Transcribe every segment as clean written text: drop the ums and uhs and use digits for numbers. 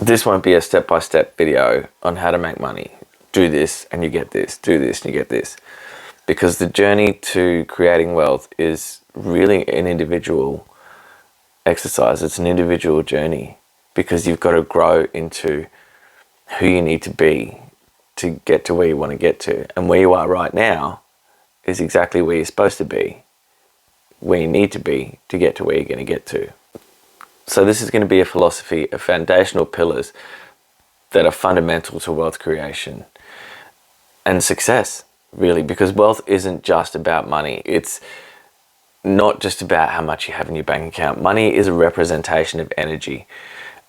this won't be a step-by-step video on how to make money. Do this and you get this, do this and you get this. Because the journey to creating wealth is really an individual exercise. It's an individual journey because you've got to grow into who you need to be to get to where you want to get to. And where you are right now is exactly where you're supposed to be, where you need to be to get to where you're going to get to. So this is going to be a philosophy of foundational pillars that are fundamental to wealth creation and success, really, because wealth isn't just about money. It's not just about how much you have in your bank account. Money is a representation of energy.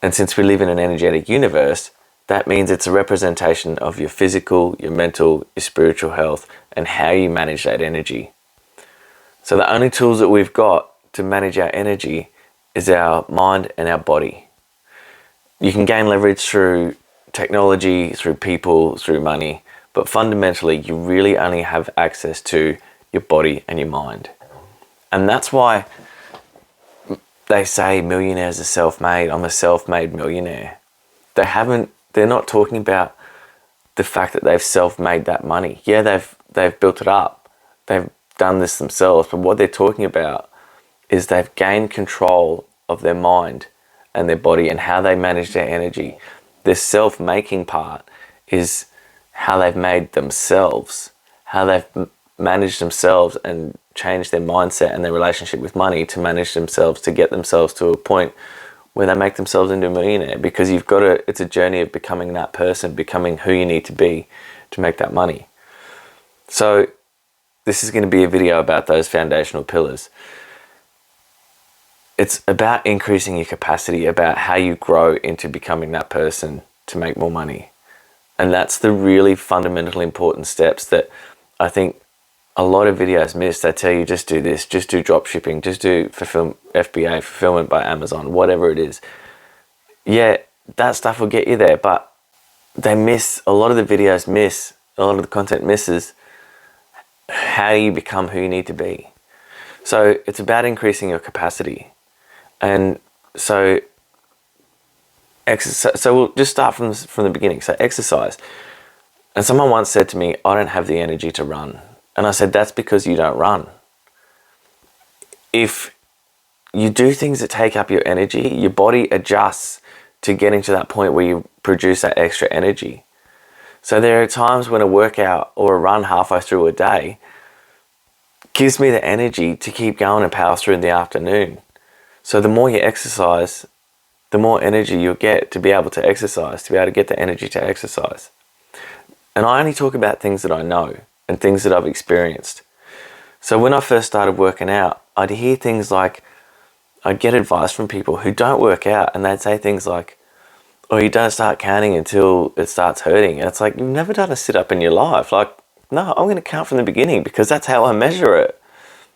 And since we live in an energetic universe, that means it's a representation of your physical, your mental, your spiritual health, and how you manage that energy. So the only tools that we've got to manage our energy is our mind and our body. You can gain leverage through technology, through people, through money, but fundamentally you really only have access to your body and your mind. And that's why they say millionaires are self-made. I'm a self-made millionaire. They're not talking about the fact that they've self-made that money. Yeah, they've built it up. They've done this themselves, but what they're talking about is they've gained control of their mind and their body and how they manage their energy. The self-making part is how they've made themselves, how they've managed themselves and changed their mindset and their relationship with money to manage themselves, to get themselves to a point where they make themselves into a millionaire. Because it's a journey of becoming that person, becoming who you need to be to make that money. So this is going to be a video about those foundational pillars. It's about increasing your capacity, about how you grow into becoming that person to make more money. And that's the really fundamental important steps that I think a lot of videos miss. They tell you just do this, just do drop shipping, just do FBA, fulfillment by Amazon, whatever it is. Yeah, that stuff will get you there, but a lot of the videos miss, a lot of the content misses how you become who you need to be. So it's about increasing your capacity. And so we'll just start from the beginning. So exercise. And someone once said to me, I don't have the energy to run. And I said, that's because you don't run. If you do things that take up your energy, your body adjusts to getting to that point where you produce that extra energy. So there are times when a workout or a run halfway through a day gives me the energy to keep going and power through in the afternoon. So the more you exercise, the more energy you'll get to be able to exercise, to be able to get the energy to exercise. And I only talk about things that I know and things that I've experienced. So when I first started working out, I'd hear things like, I'd get advice from people who don't work out, and they'd say things like, oh, you don't start counting until it starts hurting. And it's like, you've never done a sit-up in your life. Like, no, I'm going to count from the beginning because that's how I measure it.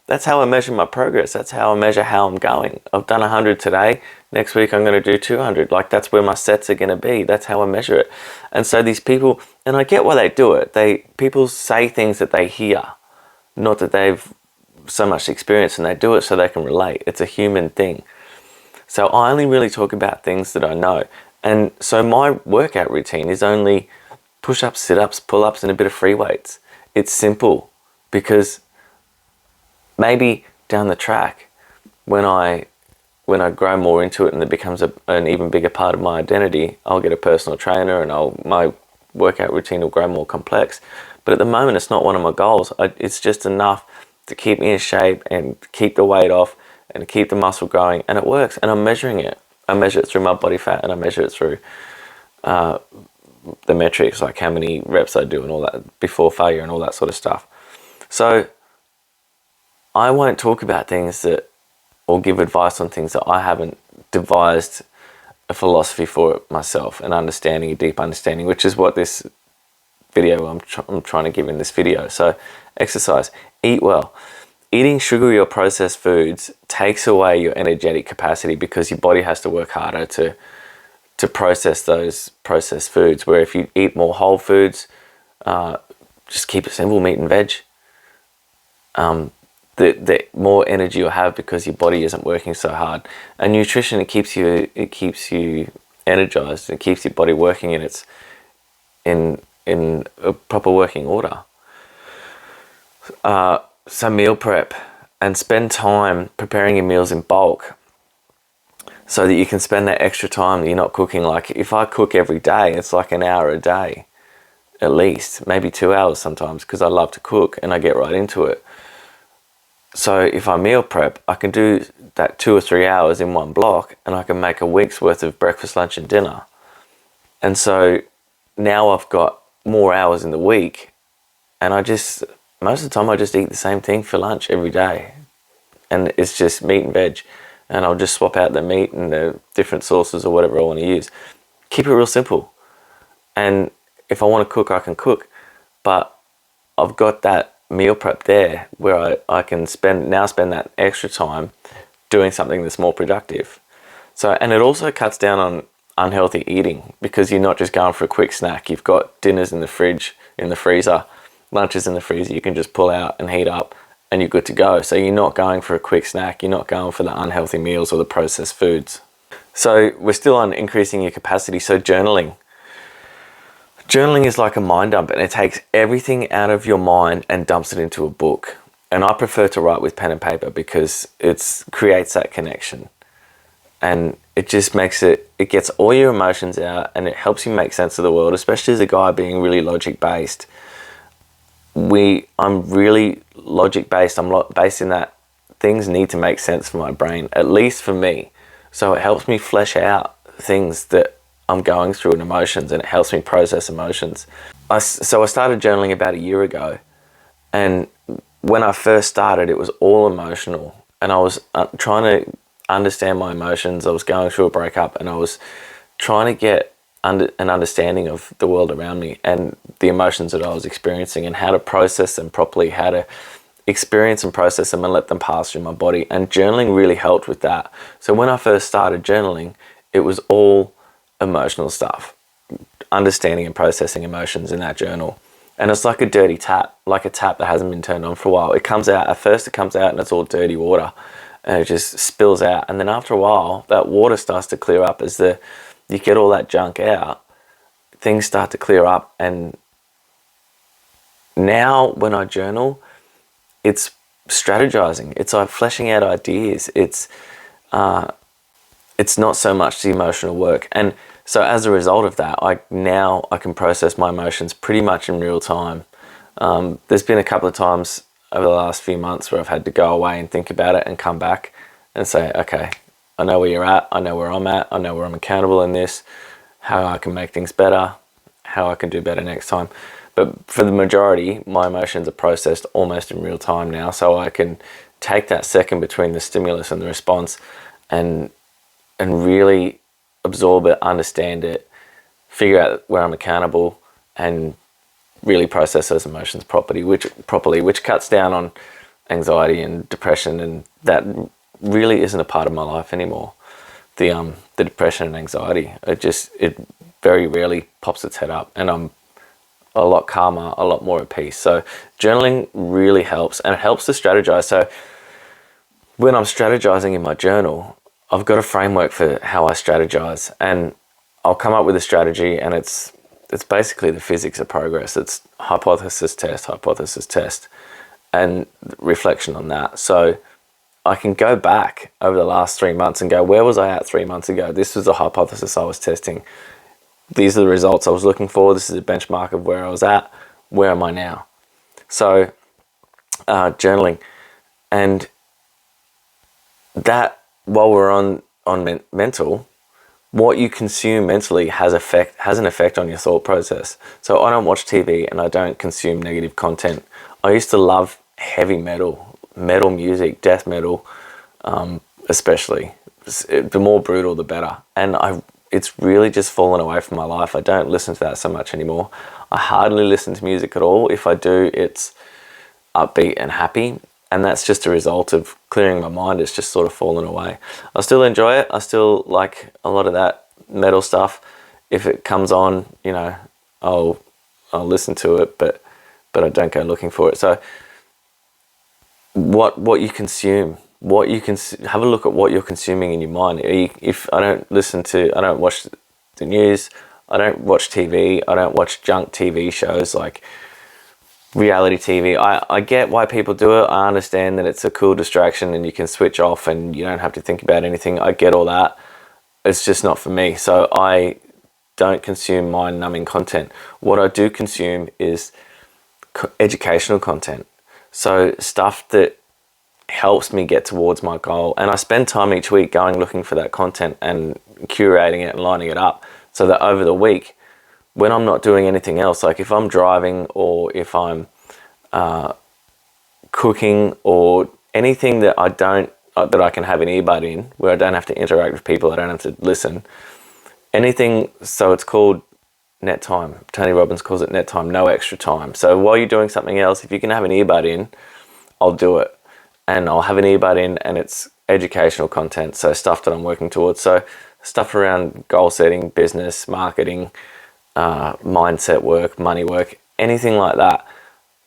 That's how I measure my progress. That's how I measure how I'm going. I've done 100 today. Next week I'm going to do 200. Like, that's where my sets are going to be. That's how I measure it. And so these people, and I get why they do it. People say things that they hear, not that they've so much experience, and they do it so they can relate. It's a human thing. So I only really talk about things that I know. And so my workout routine is only push-ups, sit-ups, pull-ups, and a bit of free weights. It's simple because maybe down the track, when I grow more into it and it becomes an even bigger part of my identity, I'll get a personal trainer and my workout routine will grow more complex. But at the moment, it's not one of my goals. It's just enough to keep me in shape and keep the weight off and keep the muscle growing, and it works. And I'm measuring it. I measure it through my body fat, and I measure it through the metrics, like how many reps I do and all that before failure and all that sort of stuff. So I won't talk about things or give advice on things that I haven't devised a philosophy for myself, an understanding, a deep understanding, which is what this video I'm trying to give in this video. So exercise, eat well. Eating sugary or processed foods takes away your energetic capacity because your body has to work harder to process those processed foods. Where if you eat more whole foods, just keep it simple, meat and veg, the more energy you'll have because your body isn't working so hard. And nutrition, it keeps you energized. It keeps your body working in a proper working order. So meal prep, and spend time preparing your meals in bulk, so that you can spend that extra time that you're not cooking. Like if I cook every day, it's like an hour a day, at least, maybe 2 hours sometimes, because I love to cook and I get right into it. So if I meal prep, I can do that 2 or 3 hours in one block, and I can make a week's worth of breakfast, lunch and dinner. And so now I've got more hours in the week, and most of the time I just eat the same thing for lunch every day. And it's just meat and veg. And I'll just swap out the meat and the different sauces or whatever I want to use. Keep it real simple. And if I want to cook, I can cook. But I've got that meal prep there where I can spend that extra time doing something that's more productive. So, and it also cuts down on unhealthy eating, because you're not just going for a quick snack. You've got dinners in the fridge, in the freezer, lunches in the freezer you can just pull out and heat up, and you're good to go. So you're not going for a quick snack, you're not going for the unhealthy meals or the processed foods. So we're still on increasing your capacity. So journaling is like a mind dump, and it takes everything out of your mind and dumps it into a book. And I prefer to write with pen and paper because it creates that connection, and it just it gets all your emotions out, and it helps you make sense of the world, especially as a guy being really logic based. I'm really logic based. I'm based in that things need to make sense for my brain, at least for me. So it helps me flesh out things that I'm going through in emotions, and it helps me process emotions. So I started journaling about a year ago, and when I first started, it was all emotional, and I was trying to understand my emotions. I was going through a breakup, and I was trying to get an understanding of the world around me and the emotions that I was experiencing, and how to process them properly, how to experience and process them and let them pass through my body. And journaling really helped with that. So when I first started journaling, it was all emotional stuff, understanding and processing emotions in that journal. And it's like a dirty tap, like a tap that hasn't been turned on for a while. It comes out, at first it comes out and it's all dirty water, and it just spills out. And then after a while, that water starts to clear up. As you get all that junk out, things start to clear up. And now when I journal, it's strategizing. It's like fleshing out ideas. It's not so much the emotional work. And so as a result of that, I can process my emotions pretty much in real time. There's been a couple of times over the last few months where I've had to go away and think about it and come back and say, okay, I know where you're at, I know where I'm at, I know where I'm accountable in this, how I can make things better, how I can do better next time. But for the majority, my emotions are processed almost in real time now, so I can take that second between the stimulus and the response and really absorb it, understand it, figure out where I'm accountable, and really process those emotions properly, which cuts down on anxiety and depression, and that really isn't a part of my life anymore. The depression and anxiety, it very rarely pops its head up, and I'm a lot calmer, a lot more at peace. So journaling really helps, and it helps to strategize. So when I'm strategizing in my journal, I've got a framework for how I strategize, and I'll come up with a strategy, and it's basically the physics of progress. It's hypothesis, test, and reflection on that. So I can go back over the last 3 months and go, where was I at 3 months ago? This was the hypothesis I was testing. These are the results I was looking for. This is a benchmark of where I was at. Where am I now? So journaling, and that, while we're on mental, what you consume mentally has an effect on your thought process. So I don't watch TV and I don't consume negative content. I used to love heavy metal music, death metal, especially. The more brutal, the better. And it's really just fallen away from my life. I don't listen to that so much anymore. I hardly listen to music at all. If I do, it's upbeat and happy. And that's just a result of clearing my mind. It's just sort of fallen away. I still enjoy it. I still like a lot of that metal stuff. If it comes on, I'll listen to it, but I don't go looking for it. So what you consume, have a look at what you're consuming in your mind. If I don't watch the news. I don't watch TV. I don't watch junk TV shows like reality TV. I get why people do it. I understand that it's a cool distraction and you can switch off and you don't have to think about anything. I get all that. It's just not for me. So I don't consume mind-numbing content. What I do consume is educational content. So stuff that helps me get towards my goal. And I spend time each week going looking for that content and curating it and lining it up so that over the week, when I'm not doing anything else, like if I'm driving or if I'm cooking or anything that that I can have an earbud in, where I don't have to interact with people, I don't have to listen, anything. So it's called net time. Tony Robbins calls it net time, no extra time. So while you're doing something else, if you can have an earbud in, I'll do it. And I'll have an earbud in and it's educational content. So stuff that I'm working towards. So stuff around goal setting, business, marketing, mindset work, money work, anything like that.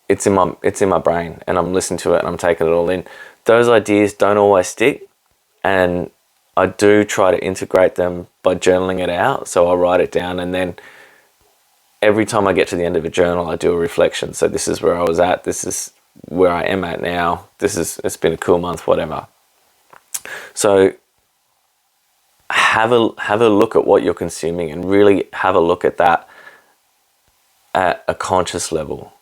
It's in my brain and I'm listening to it and I'm taking it all in. Those ideas don't always stick, and I do try to integrate them by journaling it out. So I write it down, and then every time I get to the end of a journal, I do a reflection. So this is where I was at. This is where I am at now. It's been a cool month, whatever. So have a look at what you're consuming and really have a look at that at a conscious level.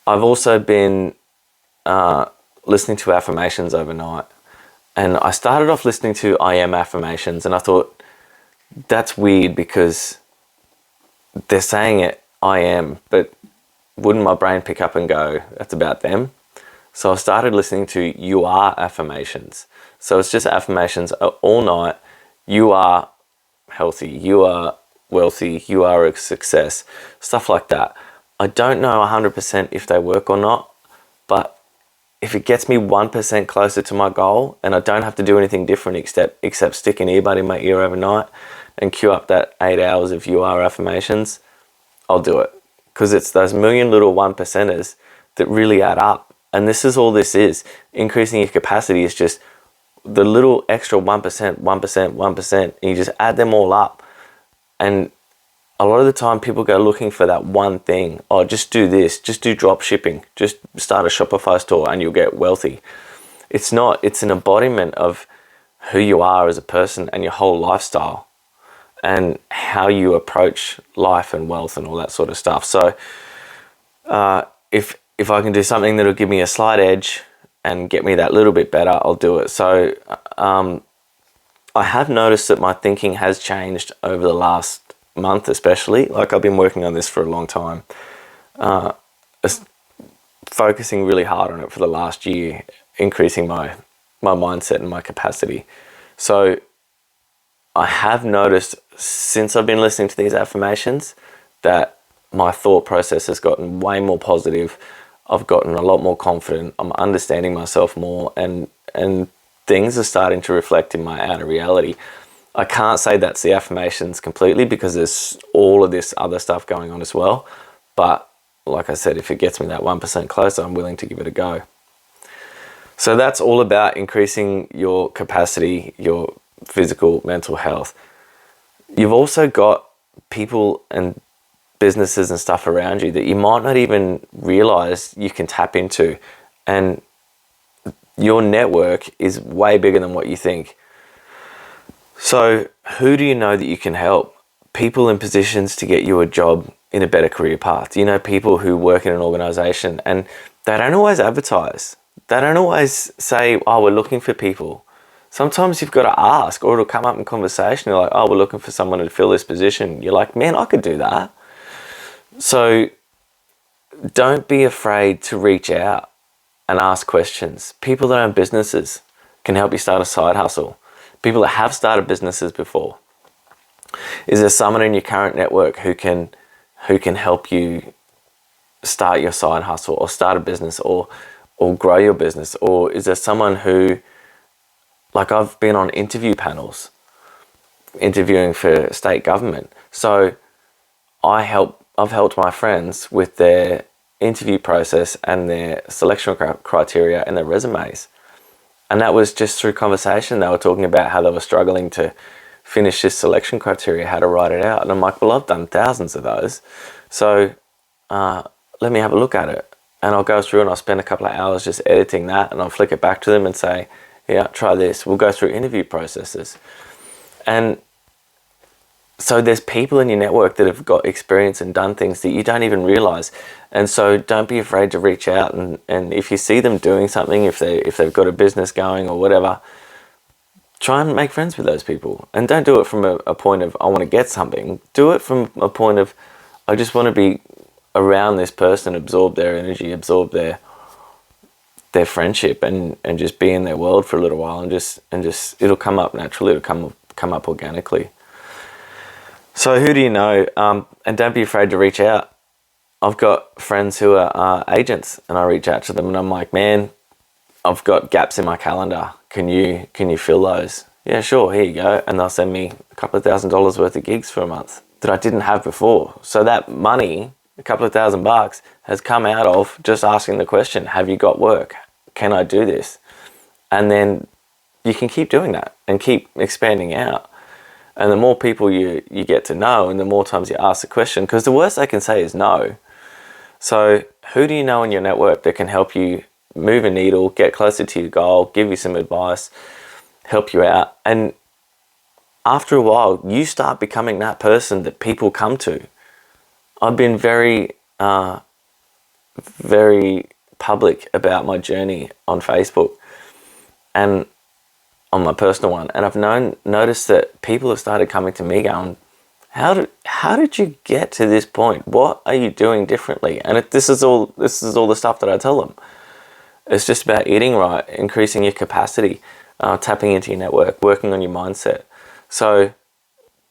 I've also been listening to affirmations overnight, and I started off listening to I am affirmations, and I thought that's weird because they're saying it I am, but wouldn't my brain pick up and go, that's about them? So I started listening to you are affirmations. So it's just affirmations all night. You are healthy, you are wealthy, you are a success, stuff like that. I don't know 100% if they work or not, but if it gets me 1% closer to my goal and I don't have to do anything different except stick an earbud in my ear overnight and cue up that 8 hours of you are affirmations, I'll do it. Because it's those million little 1%ers that really add up. And this is all this is. Increasing your capacity is just the little extra 1%, 1%, and you just add them all up. And a lot of the time people go looking for that one thing. Oh, just do this, just do drop shipping, just start a Shopify store and you'll get wealthy. It's not, it's an embodiment of who you are as a person and your whole lifestyle and how you approach life and wealth and all that sort of stuff. So if I can do something that'll give me a slight edge and get me that little bit better, I'll do it. So I have noticed that my thinking has changed over the last month, especially. Like I've been working on this for a long time, focusing really hard on it for the last year, increasing my mindset and my capacity. So I have noticed since I've been listening to these affirmations that my thought process has gotten way more positive. I've gotten a lot more confident. I'm understanding myself more, and things are starting to reflect in my outer reality. I can't say that's the affirmations completely because there's all of this other stuff going on as well. But like I said, if it gets me that 1% closer, I'm willing to give it a go. So that's all about increasing your capacity, your physical, mental health. You've also got people and businesses and stuff around you that you might not even realize you can tap into. And your network is way bigger than what you think. So who do you know that you can help? People in positions to get you a job in a better career path. You know, people who work in an organization and they don't always advertise. They don't always say, oh, we're looking for people. Sometimes you've got to ask, or it'll come up in conversation. You're like, oh, we're looking for someone to fill this position. You're like, man, I could do that. So don't be afraid to reach out and ask questions. People that own businesses can help you start a side hustle. People that have started businesses before. Is there someone in your current network who can help you start your side hustle or start a business or grow your business? Or is there someone who, like I've been on interview panels, interviewing for state government. So I've helped my friends with their interview process and their selection criteria and their resumes. And that was just through conversation. They were talking about how they were struggling to finish this selection criteria, how to write it out. And I'm like, well, I've done thousands of those. So let me have a look at it. And I'll go through and I'll spend a couple of hours just editing that, and I'll flick it back to them and say, yeah, try this. We'll go through interview processes. And so there's people in your network that have got experience and done things that you don't even realize. And so don't be afraid to reach out. And if you see them doing something, if they've got a business going or whatever, try and make friends with those people. And don't do it from a point of, I want to get something. Do it from a point of, I just want to be around this person, absorb their energy, absorb their friendship, and just be in their world for a little while, and just it'll come up naturally, it'll come up organically. So who do you know? And don't be afraid to reach out. I've got friends who are agents, and I reach out to them and I'm like, man, I've got gaps in my calendar. Can you fill those? Yeah, sure, here you go. And they'll send me a couple of $1,000s worth of gigs for a month that I didn't have before. So that money, a couple of $1,000, has come out of just asking the question, have you got work? Can I do this? And then you can keep doing that and keep expanding out. And the more people you get to know, and the more times you ask the question, because the worst they can say is no. So who do you know in your network that can help you move a needle, get closer to your goal, give you some advice, help you out? And after a while, you start becoming that person that people come to. I've been very, very public about my journey on Facebook and on my personal one, and I've noticed that people have started coming to me going, how did you get to this point? What are you doing differently? And this is all the stuff that I tell them. It's just about eating right, increasing your capacity, tapping into your network, working on your mindset. So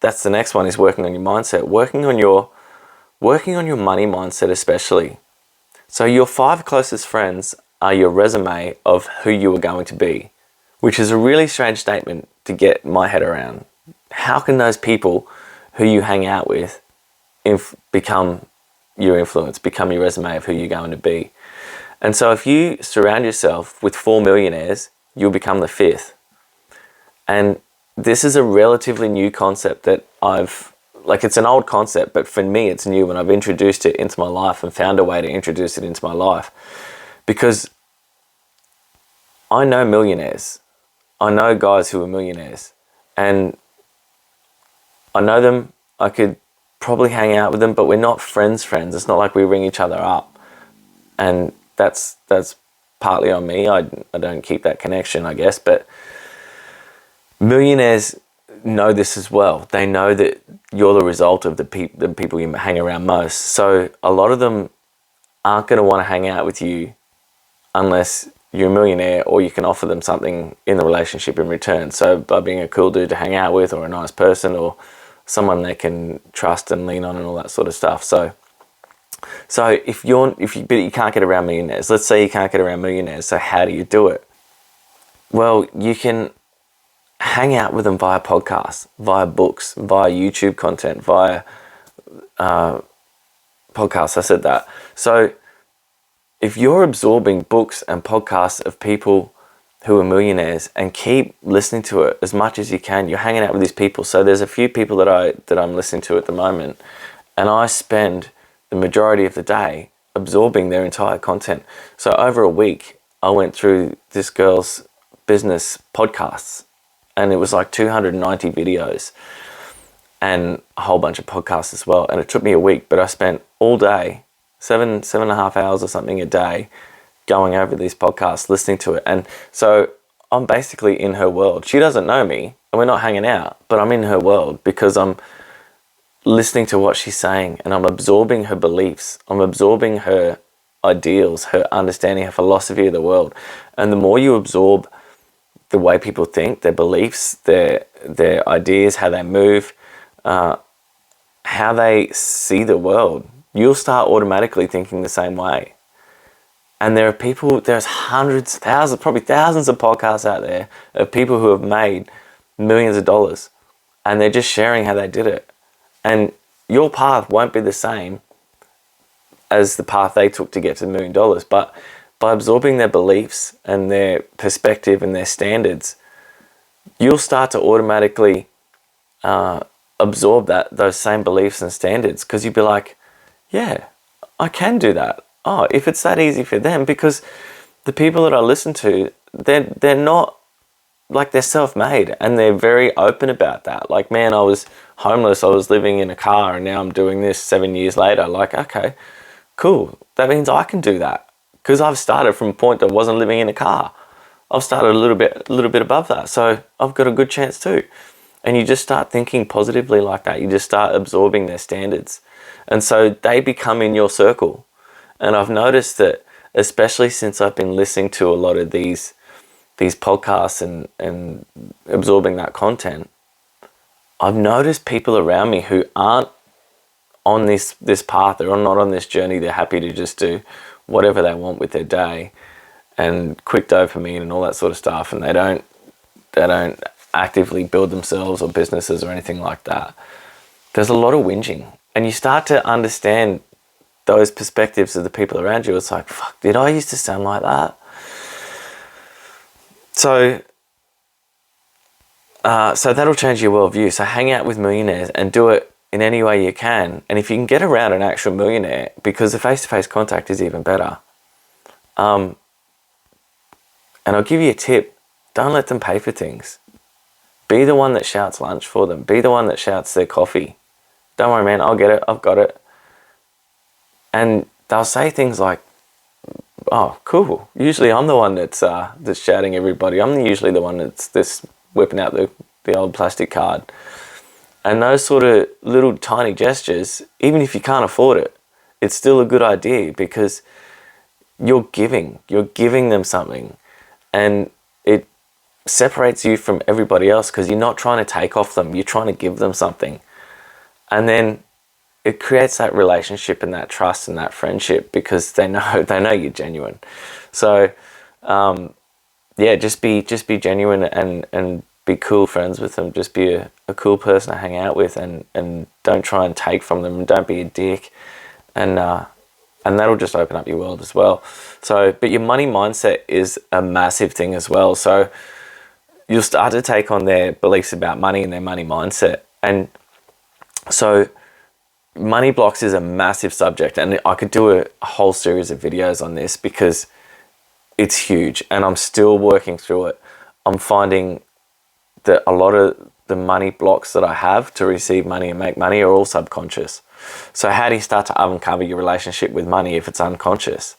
that's the next one, is working on your mindset, working on your money mindset especially. So your 5 closest friends are your resume of who you are going to be, which is a really strange statement to get my head around. How can those people who you hang out with become your influence, become your resume of who you're going to be? And so if you surround yourself with 4 millionaires, you'll become the 5th. And this is a relatively new concept that it's an old concept, but for me it's new, and I've introduced it into my life and found a way to introduce it into my life. Because I know millionaires. I know guys who are millionaires, and I know them. I could probably hang out with them, but we're not friends. It's not like we ring each other up, and that's partly on me. I don't keep that connection, I guess, but millionaires know this as well. They know that you're the result of the people you hang around most. So a lot of them aren't going to want to hang out with you unless you're a millionaire, or you can offer them something in the relationship in return. So by being a cool dude to hang out with, or a nice person, or someone they can trust and lean on, and all that sort of stuff. So but you can't get around millionaires. Let's say you can't get around millionaires. So how do you do it? Well, you can hang out with them via podcasts, via books, via YouTube content, via podcasts. I said that. So if you're absorbing books and podcasts of people who are millionaires and keep listening to it as much as you can, you're hanging out with these people. So there's a few people that I'm listening to at the moment, and I spend the majority of the day absorbing their entire content. So over a week, I went through this girl's business podcasts, and it was like 290 videos and a whole bunch of podcasts as well. And it took me a week, but I spent all day, 7.5 hours or something a day, going over these podcasts, listening to it. And so I'm basically in her world. She doesn't know me, and we're not hanging out, but I'm in her world because I'm listening to what she's saying, and I'm absorbing her beliefs. I'm absorbing her ideals, her understanding, her philosophy of the world. And the more you absorb the way people think, their beliefs, their ideas, how they move, how they see the world, you'll start automatically thinking the same way. And there's hundreds, thousands, probably thousands of podcasts out there of people who have made millions of dollars, and they're just sharing how they did it. And your path won't be the same as the path they took to get to $1 million, but by absorbing their beliefs and their perspective and their standards, you'll start to automatically absorb those same beliefs and standards, because you'd be like, yeah, I can do that. Oh, if it's that easy for them, because the people that I listen to, they're not, like, they're self-made, and they're very open about that. Like, man, I was homeless, I was living in a car, and now I'm doing this 7 years later. Like, okay, cool. That means I can do that, because I've started from a point that I wasn't living in a car. I've started a little bit above that, so I've got a good chance too. And you just start thinking positively like that. You just start absorbing their standards, and so they become in your circle. And I've noticed that, especially since I've been listening to a lot of these podcasts and absorbing that content, I've noticed people around me who aren't on this path, they're not on this journey, they're happy to just do whatever they want with their day and quick dopamine and all that sort of stuff, and they don't actively build themselves or businesses or anything like that. There's a lot of whinging, and you start to understand those perspectives of the people around you. It's like, fuck, did I used to sound like that? So that'll change your worldview. So hang out with millionaires and do it in any way you can. And if you can get around an actual millionaire, because the face-to-face contact is even better. And I'll give you a tip. Don't let them pay for things. Be the one that shouts lunch for them. Be the one that shouts their coffee. Don't worry, man, I'll get it. I've got it. And they'll say things like, oh, cool. Usually I'm the one that's shouting everybody. I'm usually the one that's whipping out the old plastic card. And those sort of little tiny gestures, even if you can't afford it, it's still a good idea, because you're giving them something, and it separates you from everybody else, because you're not trying to take off them, you're trying to give them something. And then it creates that relationship and that trust and that friendship, because they know you're genuine. So just be genuine and be cool friends with them. Just be a cool person to hang out with, and don't try and take from them, and don't be a dick, and that'll just open up your world as well. So, but your money mindset is a massive thing as well. So you'll start to take on their beliefs about money and their money mindset. And so money blocks is a massive subject, and I could do a whole series of videos on this, because it's huge, and I'm still working through it. I'm finding that a lot of the money blocks that I have to receive money and make money are all subconscious. So how do you start to uncover your relationship with money if it's unconscious?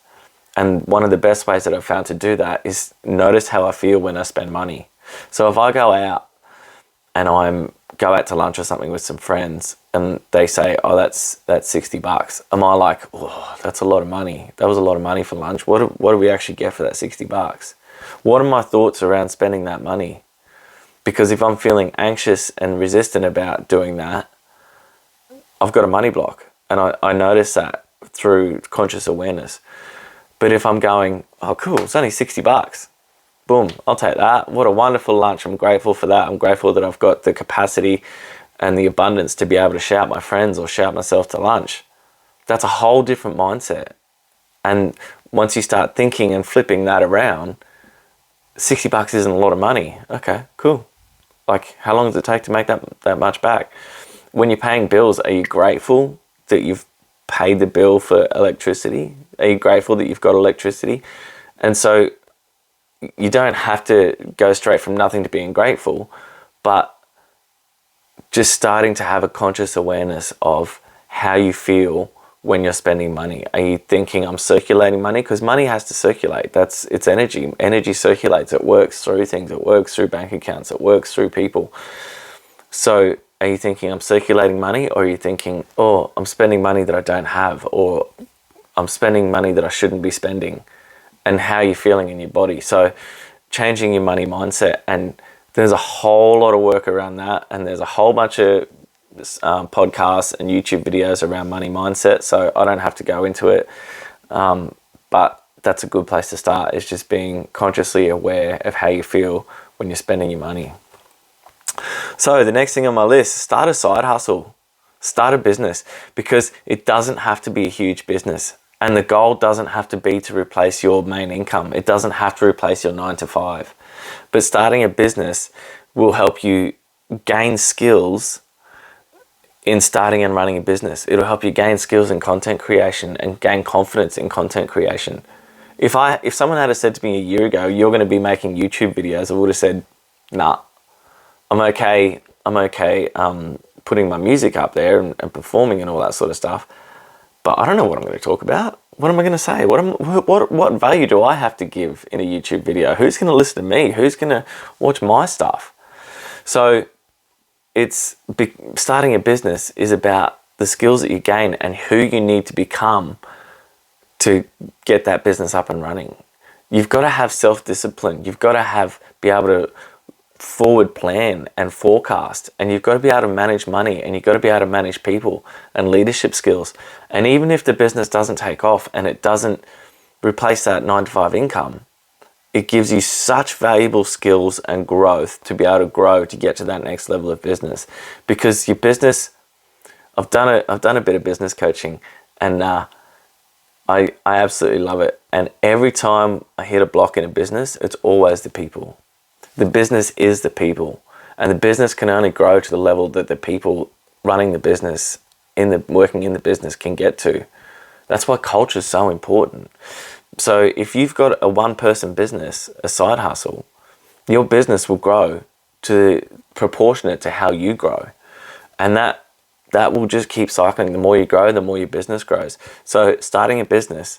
And one of the best ways that I've found to do that is notice how I feel when I spend money. So if I go out and go out to lunch or something with some friends, and they say, oh, that's $60. Am I like, oh, that's a lot of money. That was a lot of money for lunch. What do we actually get for that $60? What are my thoughts around spending that money? Because if I'm feeling anxious and resistant about doing that, I've got a money block. And I notice that through conscious awareness. But if I'm going, oh, cool, it's only $60. Boom, I'll take that. What a wonderful lunch. I'm grateful for that. I'm grateful that I've got the capacity and the abundance to be able to shout my friends or shout myself to lunch. That's a whole different mindset. And once you start thinking and flipping that around, $60 isn't a lot of money. Okay, cool. Like, how long does it take to make that much back? When you're paying bills, are you grateful that you've paid the bill for electricity? Are you grateful that you've got electricity? And so you don't have to go straight from nothing to being grateful, but just starting to have a conscious awareness of how you feel when you're spending money. Are you thinking, I'm circulating money? Because money has to circulate. It's energy. Energy circulates. It works through things. It works through bank accounts. It works through people. So are you thinking, I'm circulating money? Or are you thinking, oh, I'm spending money that I don't have, or I'm spending money that I shouldn't be spending? And how you're feeling in your body. So changing your money mindset, and there's a whole lot of work around that, and there's a whole bunch of podcasts and YouTube videos around money mindset, so I don't have to go into it, but that's a good place to start, is just being consciously aware of how you feel when you're spending your money. So the next thing on my list, start a side hustle, start a business, because it doesn't have to be a huge business. And the goal doesn't have to be to replace your main income. It doesn't have to replace your 9 to 5. But starting a business will help you gain skills in starting and running a business. It'll help you gain skills in content creation and gain confidence in content creation. If someone had said to me a year ago, you're going to be making YouTube videos, I would have said, nah, I'm okay putting my music up there and performing and all that sort of stuff. But I don't know what I'm going to talk about. What am I going to say? What value do I have to give in a YouTube video? Who's going to listen to me? Who's going to watch my stuff? So starting a business is about the skills that you gain and who you need to become to get that business up and running. You've got to have self-discipline. You've got to be able to forward plan and forecast, and you've got to be able to manage money, and you've got to be able to manage people and leadership skills. And even if the business doesn't take off and it doesn't replace that 9-to-5 income, it gives you such valuable skills and growth to be able to grow to get to that next level of business. Because your business, I've done a bit of business coaching, and I absolutely love it. And every time I hit a block in a business, it's always the people. The business is the people, and the business can only grow to the level that the people running the business, working in the business, can get to. That's why culture is so important. So if you've got a one-person business, a side hustle, your business will grow to proportionate to how you grow, and that will just keep cycling. The more you grow, the more your business grows. So starting a business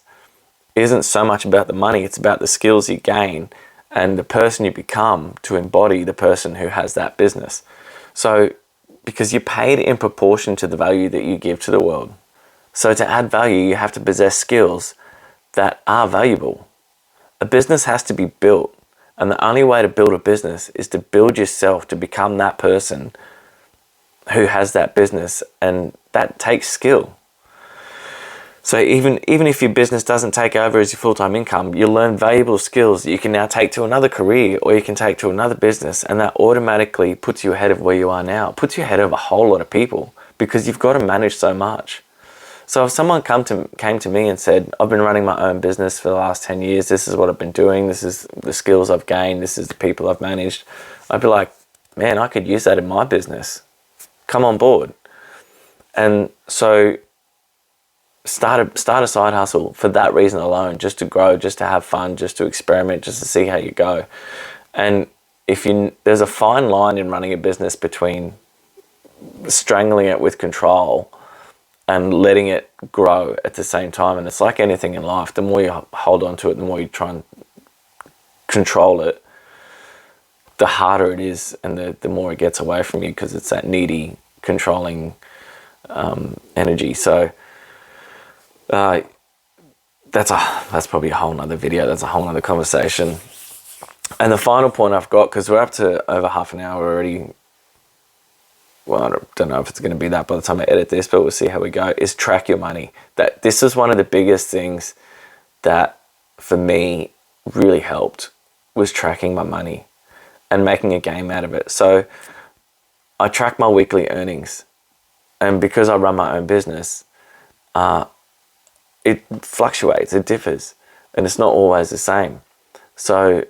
isn't so much about the money; it's about the skills you gain and the person you become to embody the person who has that business. So, because you're paid in proportion to the value that you give to the world. So to add value, you have to possess skills that are valuable. A business has to be built, and the only way to build a business is to build yourself to become that person who has that business, and that takes skill. So even if your business doesn't take over as your full-time income, you'll learn valuable skills that you can now take to another career, or you can take to another business, and that automatically puts you ahead of where you are now. It puts you ahead of a whole lot of people, because you've got to manage so much. So if someone came to me and said, I've been running my own business for the last 10 years, this is what I've been doing, this is the skills I've gained, this is the people I've managed, I'd be like, man, I could use that in my business. Come on board. And so start a side hustle for that reason alone, just to grow, just to have fun, just to experiment, just to see how you go. And there's a fine line in running a business between strangling it with control and letting it grow at the same time. And it's like anything in life, the more you hold on to it, the more you try and control it, the harder it is, and the more it gets away from you, because it's that needy, controlling energy. So that's probably a whole nother video. That's a whole nother conversation. And the final point I've got, because we're up to over half an hour already. Well, I don't know if it's going to be that by the time I edit this, but we'll see how we go, is track your money. This is one of the biggest things that for me really helped, was tracking my money and making a game out of it. So I track my weekly earnings, and because I run my own business, it fluctuates, it differs, and it's not always the same. So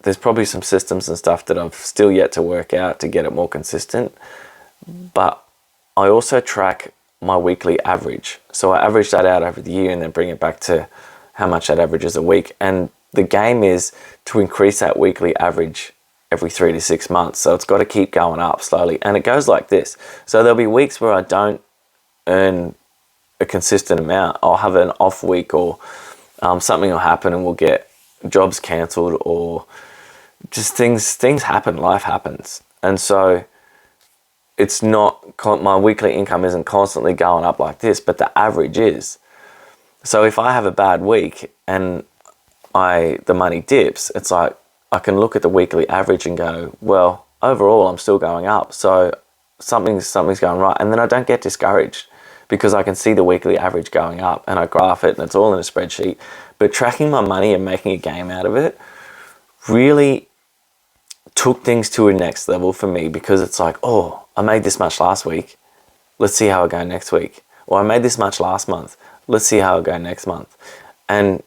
there's probably some systems and stuff that I've still yet to work out to get it more consistent. But I also track my weekly average. So I average that out over the year and then bring it back to how much that averages a week. And the game is to increase that weekly average every 3 to 6 months. So it's got to keep going up slowly. And it goes like this. So there'll be weeks where I don't earn a consistent amount. I'll have an off week, or something will happen and we'll get jobs cancelled, or just things happen, life happens. And so it's not, my weekly income isn't constantly going up like this, but the average is. So if I have a bad week and the money dips, it's like I can look at the weekly average and go, well, overall I'm still going up, so something's going right. And then I don't get discouraged, because I can see the weekly average going up and I graph it and it's all in a spreadsheet. But tracking my money and making a game out of it really took things to a next level for me, because it's like, oh, I made this much last week, let's see how I go next week. Or I made this much last month, let's see how I go next month. And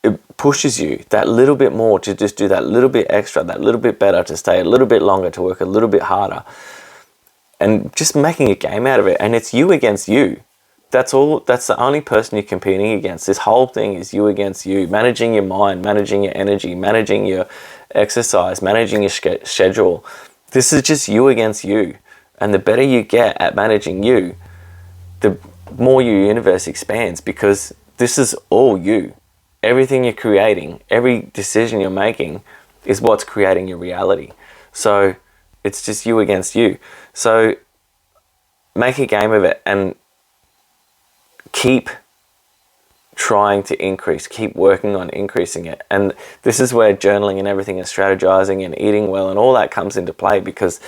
it pushes you that little bit more to just do that little bit extra, that little bit better, to stay a little bit longer, to work a little bit harder, and just making a game out of it. And it's you against you. That's all. That's the only person you're competing against. This whole thing is you against you, managing your mind, managing your energy, managing your exercise, managing your schedule. This is just you against you. And the better you get at managing you, the more your universe expands, because this is all you. Everything you're creating, every decision you're making is what's creating your reality. So it's just you against you. So make a game of it and keep trying to increase, keep working on increasing it. And this is where journaling and everything and strategizing and eating well and all that comes into play, because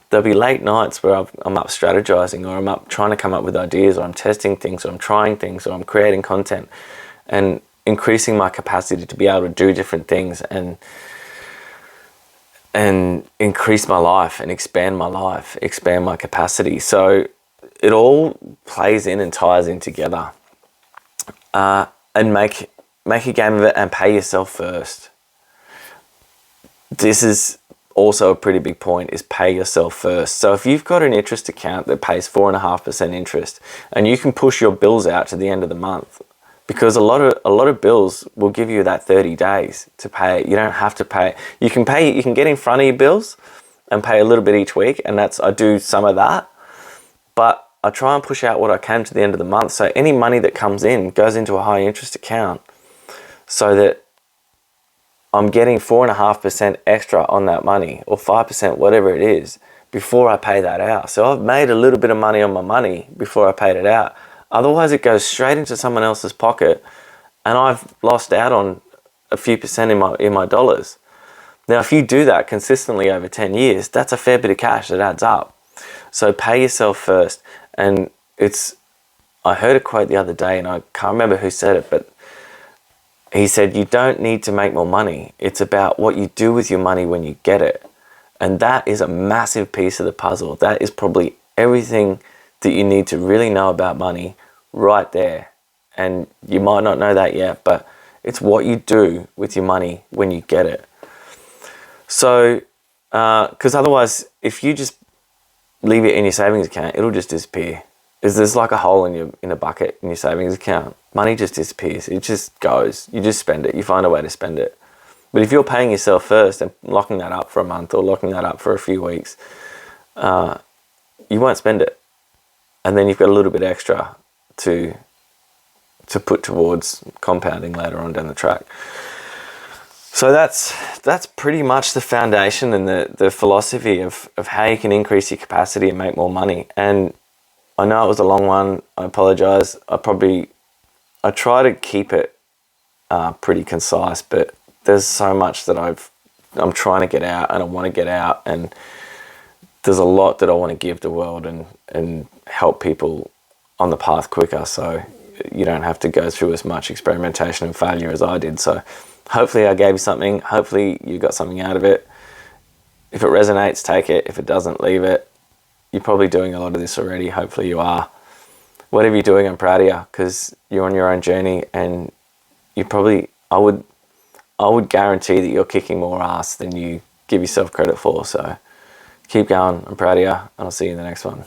there'll be late nights where I'm up strategizing, or I'm up trying to come up with ideas, or I'm testing things, or I'm trying things, or I'm creating content and increasing my capacity to be able to do different things and increase my life and expand my life, expand my capacity. So it all plays in and ties in together. And make a game of it and pay yourself first. This is also a pretty big point, is pay yourself first. So if you've got an interest account that pays 4.5% interest, and you can push your bills out to the end of the month, because a lot of bills will give you that 30 days to pay. You don't have to pay. You can get in front of your bills and pay a little bit each week, and I do some of that. But I try and push out what I can to the end of the month. So any money that comes in goes into a high interest account, so that I'm getting 4.5% extra on that money, or 5%, whatever it is, before I pay that out. So I've made a little bit of money on my money before I paid it out. Otherwise it goes straight into someone else's pocket, and I've lost out on a few percent in my dollars. Now, if you do that consistently over 10 years, that's a fair bit of cash that adds up. So pay yourself first. And I heard a quote the other day, and I can't remember who said it, but he said, you don't need to make more money. It's about what you do with your money when you get it. And that is a massive piece of the puzzle. That is probably everything that you need to really know about money right there. And you might not know that yet, but it's what you do with your money when you get it. So, because otherwise, if you just leave it in your savings account, it'll just disappear. There's like a hole in a bucket in your savings account. Money just disappears. It just goes. You just spend it. You find a way to spend it. But if you're paying yourself first and locking that up for a month, or locking that up for a few weeks, you won't spend it. And then you've got a little bit extra to put towards compounding later on down the track. So that's pretty much the foundation and the philosophy of how you can increase your capacity and make more money. And I know it was a long one. I apologize. I try to keep it pretty concise, but there's so much that I'm trying to get out, and I want to get out, and there's a lot that I want to give the world and help people on the path quicker, so you don't have to go through as much experimentation and failure as I did. So hopefully I gave you something. Hopefully you got something out of it. If it resonates, take it. If it doesn't, leave it. You're probably doing a lot of this already. Hopefully you are. Whatever you're doing, I'm proud of you, because you're on your own journey, and I would guarantee that you're kicking more ass than you give yourself credit for. So keep going. I'm proud of you, and I'll see you in the next one.